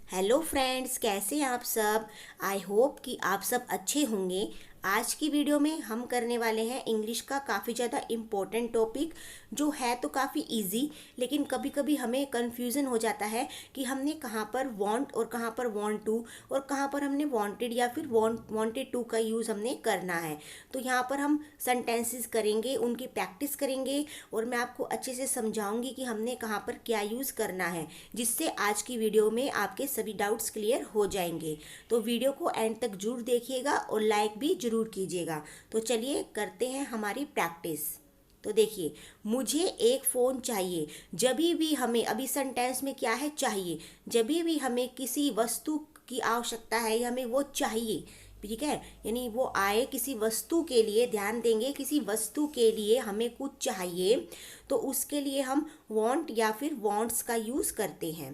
Hello friends, कैसे हैं आप सब। आई होप कि आप सब अच्छे होंगे। आज की वीडियो में हम करने वाले हैं इंग्लिश का काफ़ी ज़्यादा इम्पोर्टेंट टॉपिक, जो है तो काफ़ी इजी, लेकिन कभी कभी हमें कन्फ्यूज़न हो जाता है कि हमने कहाँ पर वांट और कहाँ पर वांट टू और कहाँ पर हमने वांटेड या फिर वांटेड टू का यूज़ हमने करना है। तो यहाँ पर हम सेंटेंसेस करेंगे, उनकी प्रैक्टिस करेंगे और मैं आपको अच्छे से समझाऊंगी कि हमने कहाँ पर क्या यूज़ करना है, जिससे आज की वीडियो में आपके सभी डाउट्स क्लियर हो जाएंगे। तो वीडियो को एंड तक जरूर देखिएगा और लाइक भी जरूर कीजिएगा। तो चलिए करते हैं हमारी प्रैक्टिस। तो देखिए, मुझे एक फ़ोन चाहिए। जब भी हमें, अभी सेंटेंस में क्या है, चाहिए। जब भी हमें किसी वस्तु की आवश्यकता है या हमें वो चाहिए, ठीक है, यानी वो आए किसी वस्तु के लिए, ध्यान देंगे, किसी वस्तु के लिए हमें कुछ चाहिए, तो उसके लिए हम वांट या फिर वांट्स का यूज़ करते हैं।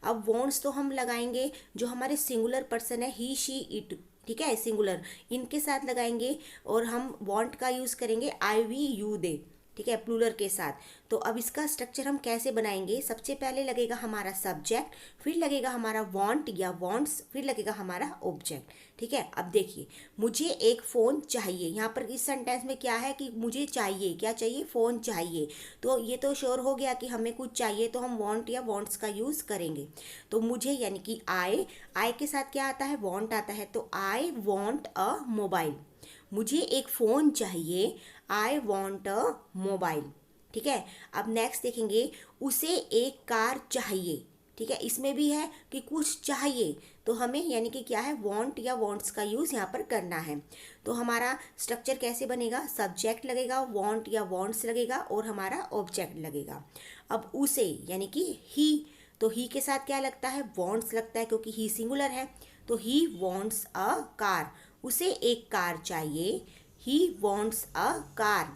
अब वांट्स तो हम लगाएंगे जो हमारे सिंगुलर पर्सन है, ही शी इट, ठीक है, सिंगुलर, इनके साथ लगाएंगे। और हम वांट का यूज़ करेंगे आई वी यू दे, ठीक है, प्लूरल के साथ। तो अब इसका स्ट्रक्चर हम कैसे बनाएंगे, सबसे पहले लगेगा हमारा सब्जेक्ट, फिर लगेगा हमारा वांट या वांट्स, फिर लगेगा हमारा ऑब्जेक्ट, ठीक है। अब देखिए, मुझे एक फ़ोन चाहिए। यहाँ पर इस सेंटेंस में क्या है कि मुझे चाहिए, क्या चाहिए, फ़ोन चाहिए। तो ये तो श्योर हो गया कि हमें कुछ चाहिए, तो हम वांट या वांट्स का यूज़ करेंगे। तो मुझे यानी कि आई के साथ क्या आता है, वांट आता है, तो आई वांट अ मोबाइल। मुझे एक फ़ोन चाहिए, आई वॉन्ट अ मोबाइल, ठीक है। अब नेक्स्ट देखेंगे, उसे एक कार चाहिए, ठीक है, इसमें भी है कि कुछ चाहिए, तो हमें यानी कि क्या है, वांट या वांट्स का यूज़ यहाँ पर करना है। तो हमारा स्ट्रक्चर कैसे बनेगा, सब्जेक्ट लगेगा, वांट या वांट्स लगेगा और हमारा ऑब्जेक्ट लगेगा। अब उसे यानी कि ही, तो ही के साथ क्या लगता है, वांट्स लगता है, क्योंकि ही सिंगुलर है। तो ही वांट्स अ कार, उसे एक कार चाहिए, ही वॉन्ट्स अ कार।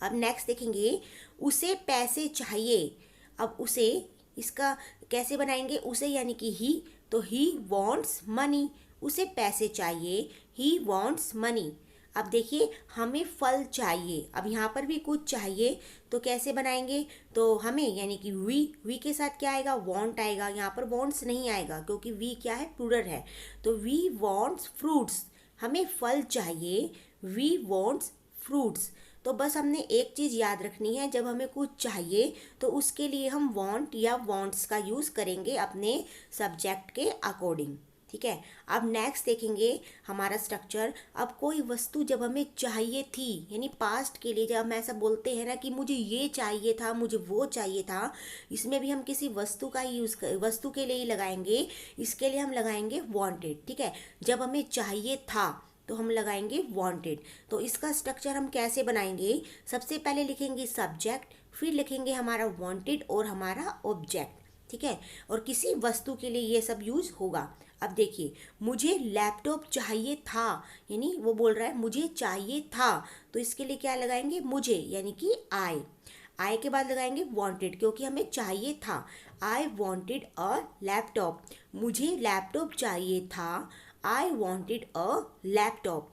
अब नेक्स्ट देखेंगे, उसे पैसे चाहिए। अब उसे, इसका कैसे बनाएंगे, उसे यानी कि ही, तो ही वॉन्ट्स मनी, उसे पैसे चाहिए, ही वॉन्ट्स मनी। अब देखिए, हमें फल चाहिए। अब यहाँ पर भी कुछ चाहिए, तो कैसे बनाएंगे, तो हमें यानी कि वी के साथ क्या आएगा, वांट आएगा। यहाँ पर वांट्स नहीं आएगा क्योंकि वी क्या है, प्लूरल है। तो वी वांट्स फ्रूट्स, हमें फल चाहिए, वी वांट्स फ्रूट्स। तो बस हमने एक चीज़ याद रखनी है, जब हमें कुछ चाहिए तो उसके लिए हम वांट या वांट्स का यूज़ करेंगे अपने सब्जेक्ट के अकॉर्डिंग, ठीक है। अब नेक्स्ट देखेंगे हमारा स्ट्रक्चर। अब कोई वस्तु जब हमें चाहिए थी, यानी पास्ट के लिए जब हम ऐसा बोलते हैं ना कि मुझे ये चाहिए था, मुझे वो चाहिए था, इसमें भी हम किसी वस्तु का यूज़ वस्तु के लिए ही लगाएंगे। इसके लिए हम लगाएंगे वांटेड, ठीक है। जब हमें चाहिए था तो हम लगाएंगे वांटेड। तो इसका स्ट्रक्चर हम कैसे बनाएंगे, सबसे पहले लिखेंगे सब्जेक्ट, फिर लिखेंगे हमारा वांटेड और हमारा ऑब्जेक्ट, ठीक है। और किसी वस्तु के लिए ये सब यूज होगा। अब देखिए, मुझे लैपटॉप चाहिए था, यानी वो बोल रहा है मुझे चाहिए था, तो इसके लिए क्या लगाएंगे, मुझे यानी कि आई के बाद लगाएंगे वांटेड, क्योंकि हमें चाहिए था। आई वांटेड अ लैपटॉप, मुझे लैपटॉप चाहिए था, आई वॉन्टेड अ लैपटॉप।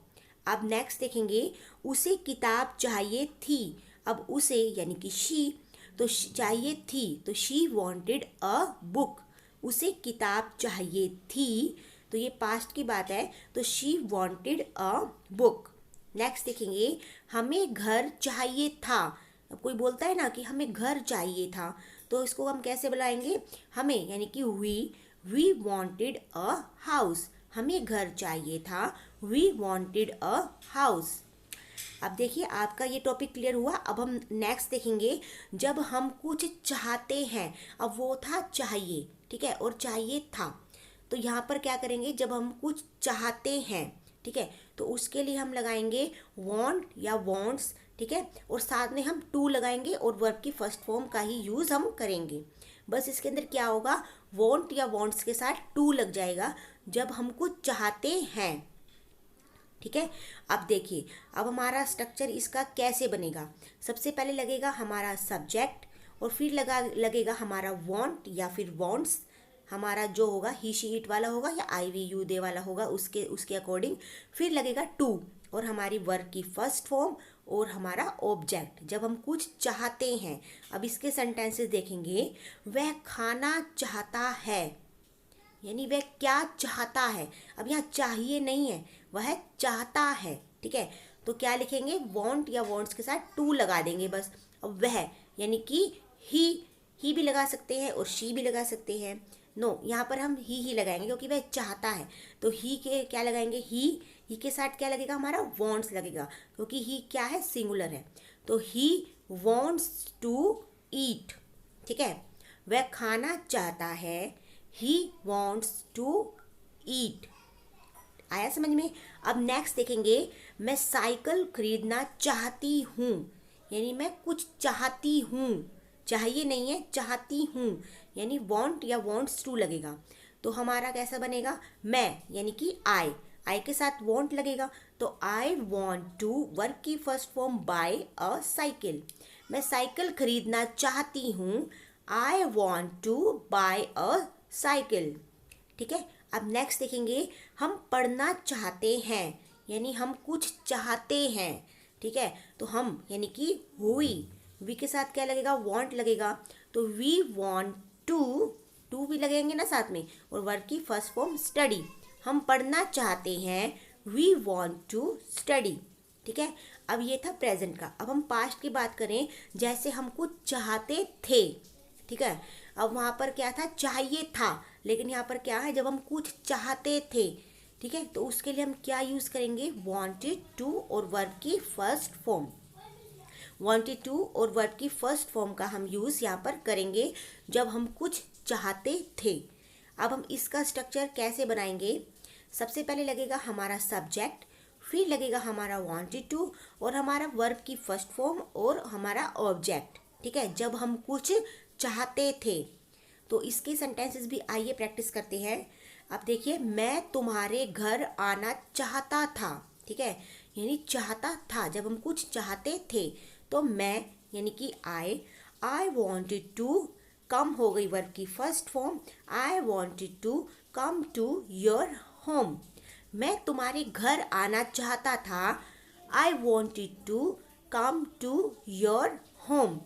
अब नेक्स्ट देखेंगे, उसे किताब चाहिए थी। अब उसे यानी कि शी, तो चाहिए थी, तो शी वॉन्टेड अ बुक, उसे किताब चाहिए थी, तो ये पास्ट की बात है, तो she wanted a book. Next देखेंगे, हमें घर चाहिए था। अब कोई बोलता है ना कि हमें घर चाहिए था, तो इसको हम कैसे बुलाएंगे, हमें यानी कि वी वॉन्टेड अ हाउस, हमें घर चाहिए था, वी वॉन्टेड अ हाउस। अब देखिए, आपका ये टॉपिक क्लियर हुआ। अब हम नेक्स्ट देखेंगे, जब हम कुछ चाहते हैं। अब वो था चाहिए, ठीक है, और चाहिए था, तो यहाँ पर क्या करेंगे, जब हम कुछ चाहते हैं, ठीक है, तो उसके लिए हम लगाएंगे वांट या वांट्स, ठीक है, और साथ में हम टू लगाएंगे और वर्ब की फर्स्ट फॉर्म का ही यूज़ हम करेंगे। बस इसके अंदर क्या होगा, वांट या वांट्स के साथ टू लग जाएगा जब हम कुछ चाहते हैं, ठीक है। अब देखिए, अब हमारा स्ट्रक्चर इसका कैसे बनेगा, सबसे पहले लगेगा हमारा सब्जेक्ट और फिर लगेगा हमारा वांट या फिर वांट्स, हमारा जो होगा ही शी इट वाला होगा या आई वी यू दे वाला होगा, उसके उसके अकॉर्डिंग। फिर लगेगा टू और हमारी वर्ब की फर्स्ट फॉर्म और हमारा ऑब्जेक्ट, जब हम कुछ चाहते हैं। अब इसके सेंटेंसेस देखेंगे, वह खाना चाहता है, यानी वह क्या चाहता है। अब यहाँ चाहिए नहीं है, वह चाहता है, ठीक है। तो क्या लिखेंगे, वांट या वांट्स के साथ टू लगा देंगे बस। अब वह यानी कि ही भी लगा सकते हैं और शी भी लगा सकते हैं। नो, यहाँ पर हम ही लगाएंगे क्योंकि वह चाहता है। तो ही के क्या लगाएंगे, ही के साथ क्या लगेगा, हमारा वांट्स लगेगा, क्योंकि ही क्या है, सिंगुलर है। तो ही वांट्स टू ईट, ठीक है। वह खाना चाहता है, ही वॉन्ट्स टू ईट। आया समझ में। अब नेक्स्ट देखेंगे, मैं साइकिल खरीदना चाहती हूँ, यानी मैं कुछ चाहती हूँ, चाहिए नहीं है, चाहती हूँ, यानी वॉन्ट या वॉन्ट्स टू लगेगा। तो हमारा कैसा बनेगा, मैं यानी कि आई के साथ वॉन्ट लगेगा। तो आई वॉन्ट टू, वर्क की first form buy a cycle. मैं साइकिल खरीदना चाहती हूँ, I want to buy a cycle, ठीक है। अब नेक्स्ट देखेंगे, हम पढ़ना चाहते हैं, यानी हम कुछ चाहते हैं, ठीक है। तो हम यानी कि वी के साथ क्या लगेगा, वांट लगेगा। तो वी वांट टू भी लगेंगे ना साथ में, और वर्ब की फर्स्ट फॉर्म स्टडी। हम पढ़ना चाहते हैं, वी वांट टू स्टडी, ठीक है। अब ये था प्रेजेंट का। अब हम पास्ट की बात करें, जैसे हम कुछ चाहते थे, ठीक है। अब वहाँ पर क्या था, चाहिए था, लेकिन यहाँ पर क्या है, जब हम कुछ चाहते थे, ठीक है, तो उसके लिए हम क्या यूज़ करेंगे, वांटेड टू और वर्ब की फर्स्ट फॉर्म। वांटेड टू और वर्ब की फर्स्ट फॉर्म का हम यूज़ यहाँ पर करेंगे जब हम कुछ चाहते थे। अब हम इसका स्ट्रक्चर कैसे बनाएंगे, सबसे पहले लगेगा हमारा सब्जेक्ट, फिर लगेगा हमारा वांटेड टू और हमारा वर्ब की फर्स्ट फॉर्म और हमारा ऑब्जेक्ट, ठीक है, जब हम कुछ चाहते थे। तो इसके सेंटेंसेस भी आइए प्रैक्टिस करते हैं। अब देखिए, मैं तुम्हारे घर आना चाहता था, ठीक है, यानी चाहता था, जब हम कुछ चाहते थे। तो मैं यानी कि आई वॉन्टेड टू, कम हो गई वर्ब की first form, I wanted to come to your home. मैं तुम्हारे घर आना चाहता था, I wanted to come to your home,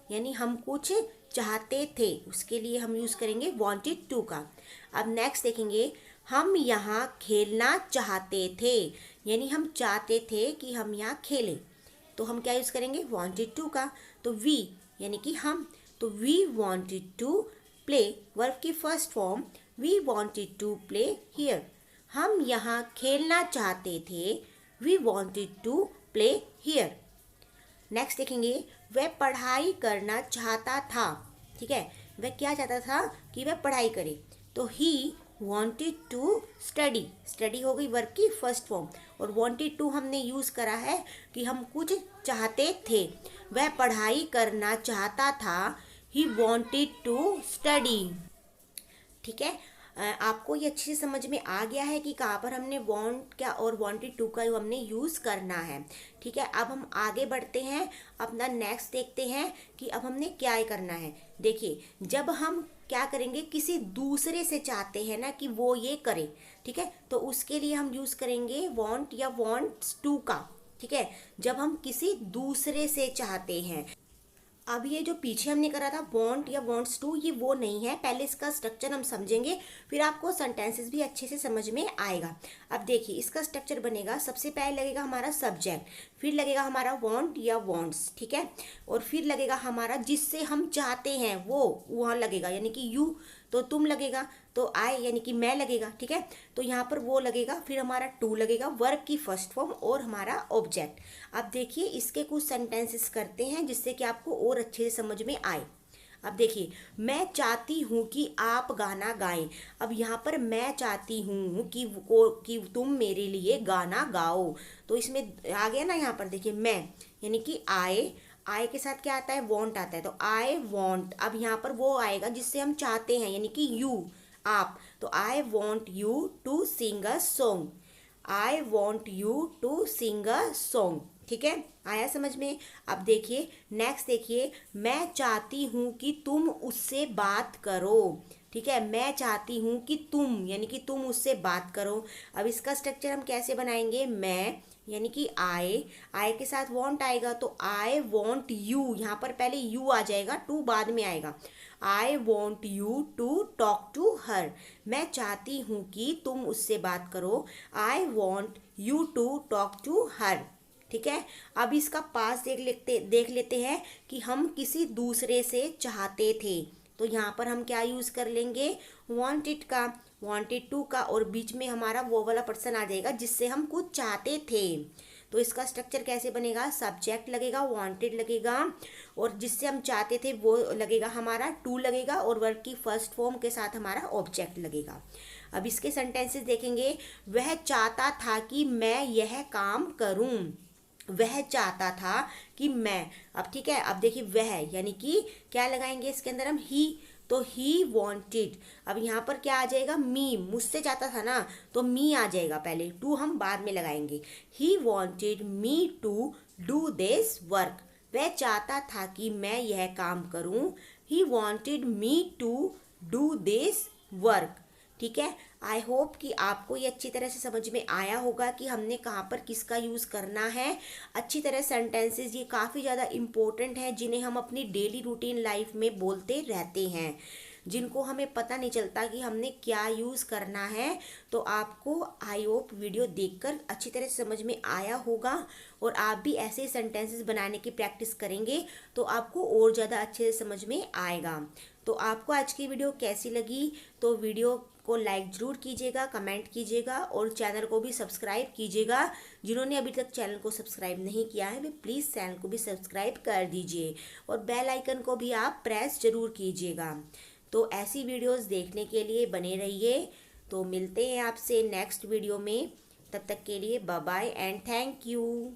यानी हम कुछ चाहते थे, उसके लिए हम यूज़ करेंगे वांटेड टू का। अब नेक्स्ट देखेंगे, हम यहाँ खेलना चाहते थे, यानी हम चाहते थे कि हम यहाँ खेलें, तो हम क्या यूज़ करेंगे, वांटेड टू का। तो वी यानी कि हम, तो we wanted to play, verb की first form, we wanted to play here. हम यहाँ खेलना चाहते थे, we wanted to play here. Next देखेंगे, वह पढ़ाई करना चाहता था, ठीक है, वह क्या चाहता था कि वह पढ़ाई करे। तो he wanted to study, study हो गई वर्ब की फर्स्ट फॉर्म, और वांटेड टू हमने यूज़ करा है कि हम कुछ चाहते थे। वह पढ़ाई करना चाहता था, ही वांटेड टू स्टडी, ठीक है। आपको ये अच्छे से समझ में आ गया है कि कहाँ पर हमने वांट क्या और वांटेड टू का हमने यूज़ करना है, ठीक है। अब हम आगे बढ़ते हैं, अपना नेक्स्ट देखते हैं कि अब हमने क्या करना है। देखिए, जब हम क्या करेंगे, किसी दूसरे से चाहते हैं ना कि वो ये करे, ठीक है, तो उसके लिए हम यूज़ करेंगे वांट या वांट्स टू का, ठीक है, जब हम किसी दूसरे से चाहते हैं। अब ये जो पीछे हमने करा था वांट या वांट्स टू, ये वो नहीं है, पहले इसका स्ट्रक्चर हम समझेंगे, फिर आपको सेंटेंसेस भी अच्छे से समझ में आएगा। अब देखिए, इसका स्ट्रक्चर बनेगा, सबसे पहले लगेगा हमारा सब्जेक्ट, फिर लगेगा हमारा वांट या वांट्स, ठीक है, और फिर लगेगा हमारा जिससे हम चाहते हैं वो वहाँ लगेगा, यानी कि यू, तो तुम लगेगा, तो आई यानी कि मैं लगेगा, ठीक है। तो यहाँ पर वो लगेगा, फिर हमारा टू लगेगा, वर्ब की फर्स्ट फॉर्म और हमारा ऑब्जेक्ट। अब देखिए, इसके कुछ सेंटेंसेस करते हैं जिससे कि आपको और अच्छे से समझ में आए। अब देखिए, मैं चाहती हूँ कि आप गाना गाएं। अब यहाँ पर मैं चाहती हूँ कि तुम मेरे लिए गाना गाओ, तो इसमें आ गया ना, यहाँ पर देखिए मैं यानी कि आई के साथ क्या आता है, वांट आता है, तो आई वांट। अब यहाँ पर वो आएगा जिससे हम चाहते हैं, यानी कि यू, आप, तो I want you to sing a song, I want you to sing a song, ठीक है, आया समझ में। अब देखिए, नेक्स्ट देखिए, मैं चाहती हूँ कि तुम उससे बात करो, ठीक है, मैं चाहती हूँ कि तुम यानी कि तुम उससे बात करो। अब इसका स्ट्रक्चर हम कैसे बनाएंगे, मैं यानी कि आई के साथ वांट आएगा, तो आई वांट यू, यहाँ पर पहले यू आ जाएगा, टू बाद में आएगा। I want you to talk to her. मैं चाहती हूँ कि तुम उससे बात करो। I want you to talk to her. ठीक है, अब इसका पास देख लेते हैं कि हम किसी दूसरे से चाहते थे। तो यहाँ पर हम क्या यूज़ कर लेंगे, वांटेड का, वांटेड टू का, और बीच में हमारा वो वाला पर्सन आ जाएगा जिससे हम कुछ चाहते थे। तो इसका स्ट्रक्चर कैसे बनेगा, सब्जेक्ट लगेगा, वांटेड लगेगा, और जिससे हम चाहते थे वो लगेगा हमारा टू लगेगा, और वर्ब की फर्स्ट फॉर्म के साथ हमारा ऑब्जेक्ट लगेगा। अब इसके सेंटेंसेस देखेंगे। वह चाहता था कि मैं यह काम करूं। वह चाहता था कि मैं, अब ठीक है, अब देखिए वह यानी कि क्या लगाएंगे इसके अंदर हम, ही। तो ही वॉन्टेड, अब यहाँ पर क्या आ जाएगा, मी, मुझसे चाहता था ना, तो मी आ जाएगा पहले, टू हम बाद में लगाएंगे। He wanted me to do this work. वह चाहता था कि मैं यह काम करूं। He wanted me to do this work. ठीक है, आई होप कि आपको ये अच्छी तरह से समझ में आया होगा कि हमने कहाँ पर किसका यूज़ करना है। अच्छी तरह सेंटेंसेस ये काफ़ी ज़्यादा इम्पोर्टेंट हैं, जिन्हें हम अपनी डेली रूटीन लाइफ में बोलते रहते हैं, जिनको हमें पता नहीं चलता कि हमने क्या यूज़ करना है। तो आपको आई होप वीडियो देखकर अच्छी तरह से समझ में आया होगा, और आप भी ऐसे सेंटेंसेस बनाने की प्रैक्टिस करेंगे तो आपको और ज़्यादा अच्छे से समझ में आएगा। तो आपको आज की वीडियो कैसी लगी, तो वीडियो को लाइक ज़रूर कीजिएगा, कमेंट कीजिएगा, और चैनल को भी सब्सक्राइब कीजिएगा। जिन्होंने अभी तक चैनल को सब्सक्राइब नहीं किया है वे प्लीज़ चैनल को भी सब्सक्राइब कर दीजिए, और बेल आइकन को भी आप प्रेस ज़रूर कीजिएगा। तो ऐसी वीडियोस देखने के लिए बने रहिए। तो मिलते हैं आपसे नेक्स्ट वीडियो में, तब तक के लिए bye bye and thank you.